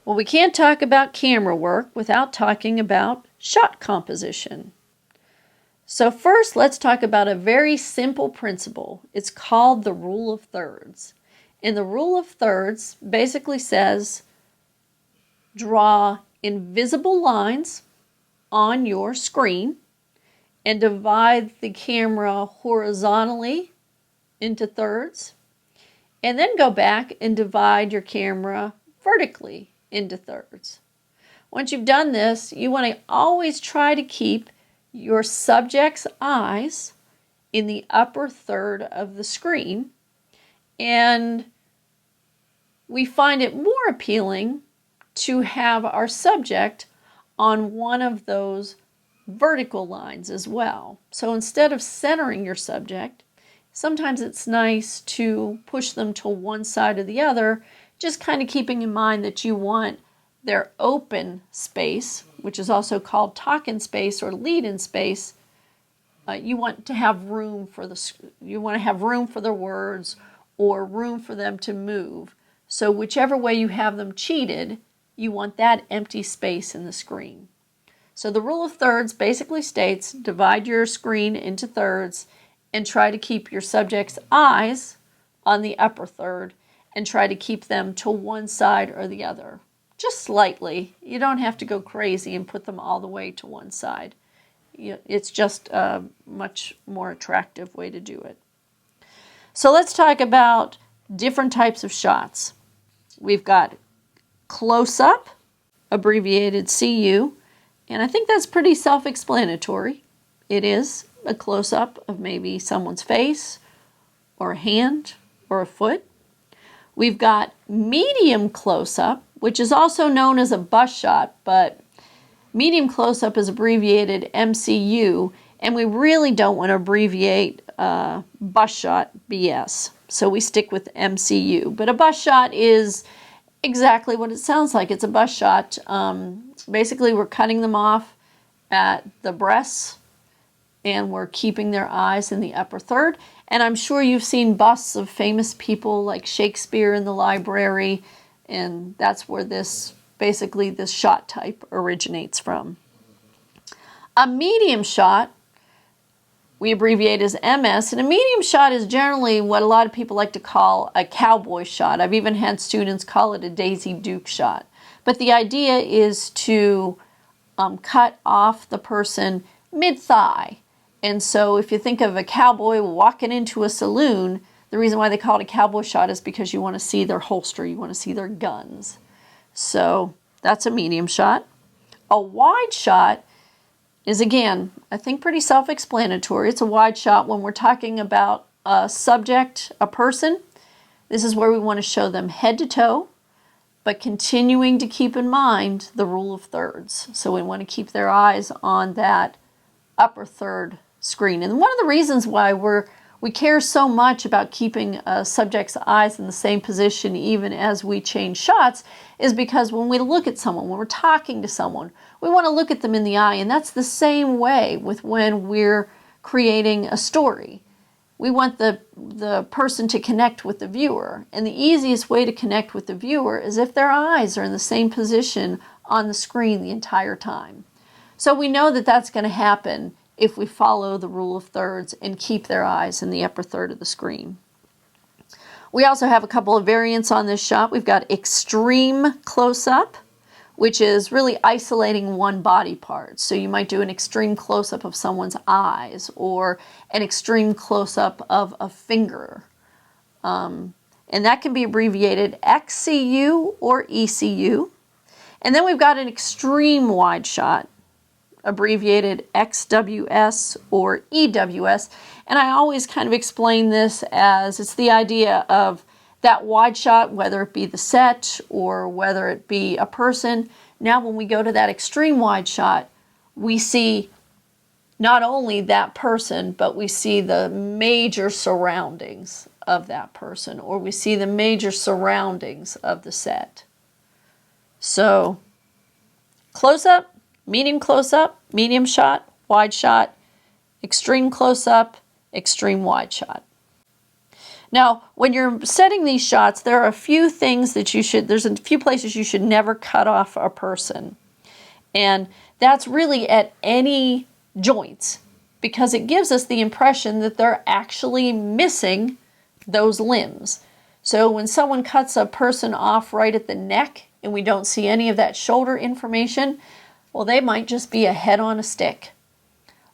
Well, we can't talk about camera work without talking about shot composition. So first, let's talk about a very simple principle. It's called the rule of thirds. And the rule of thirds basically says draw invisible lines on your screen and divide the camera horizontally into thirds, and then go back and divide your camera vertically into thirds. Once you've done this, you want to always try to keep your subject's eyes in the upper third of the screen, and we find it more appealing to have our subject on one of those vertical lines as well. So instead of centering your subject, sometimes it's nice to push them to one side or the other, just kind of keeping in mind that you want their open space, which is also called talk-in space or lead-in space. You want to have room for their words or room for them to move. So whichever way you have them cheated, you want that empty space in the screen. So the rule of thirds basically states divide your screen into thirds and try to keep your subject's eyes on the upper third and try to keep them to one side or the other. Just slightly. You don't have to go crazy and put them all the way to one side. It's just a much more attractive way to do it. So let's talk about different types of shots. We've got close-up, abbreviated CU, and I think that's pretty self-explanatory. It is a close-up of maybe someone's face or a hand or a foot. We've got medium close-up, which is also known as a bust shot, but medium close-up is abbreviated MCU, and we really don't want to abbreviate bust shot BS, so we stick with MCU. But a bust shot is exactly what it sounds like. It's a bust shot. Basically, we're cutting them off at the breasts, and we're keeping their eyes in the upper third. And I'm sure you've seen busts of famous people like Shakespeare in the library, and that's where this shot type originates from. A medium shot, we abbreviate as MS, and a medium shot is generally what a lot of people like to call a cowboy shot. I've even had students call it a Daisy Duke shot. But the idea is to cut off the person mid-thigh. And so if you think of a cowboy walking into a saloon, the reason why they call it a cowboy shot is because you want to see their holster, you want to see their guns. So that's a medium shot. A wide shot is, again, I think pretty self-explanatory. It's a wide shot when we're talking about a subject, a person. This is where we want to show them head to toe, but continuing to keep in mind the rule of thirds. So we want to keep their eyes on that upper third screen. And one of the reasons why we care so much about keeping a subject's eyes in the same position even as we change shots is because when we look at someone, when we're talking to someone, we want to look at them in the eye, and that's the same way with when we're creating a story. We want the person to connect with the viewer, and the easiest way to connect with the viewer is if their eyes are in the same position on the screen the entire time. So we know that that's going to happen if we follow the rule of thirds and keep their eyes in the upper third of the screen. We also have a couple of variants on this shot. We've got extreme close-up, which is really isolating one body part. So you might do an extreme close-up of someone's eyes or an extreme close-up of a finger. And that can be abbreviated XCU or ECU. And then we've got an extreme wide shot, abbreviated XWS or EWS. And I always kind of explain this as it's the idea of that wide shot, whether it be the set or whether it be a person. Now when we go to that extreme wide shot, we see not only that person, but we see the major surroundings of that person, or we see the major surroundings of the set. So close-up, medium close-up, medium shot, wide shot, extreme close-up, extreme wide shot. Now, when you're setting these shots, there are a few things that there's a few places you should never cut off a person. And that's really at any joints, because it gives us the impression that they're actually missing those limbs. So when someone cuts a person off right at the neck and we don't see any of that shoulder information, well, they might just be a head on a stick.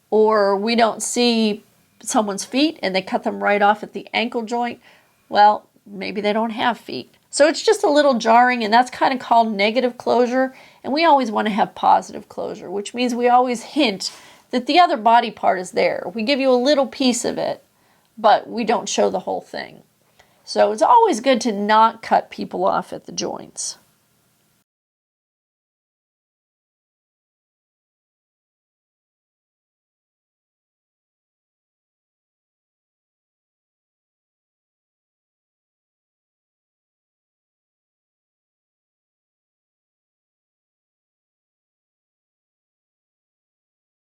Or we don't see someone's feet and they cut them right off at the ankle joint. Well, maybe they don't have feet. So it's just a little jarring, and that's kind of called negative closure. And we always want to have positive closure, which means we always hint that the other body part is there. We give you a little piece of it, but we don't show the whole thing. So it's always good to not cut people off at the joints.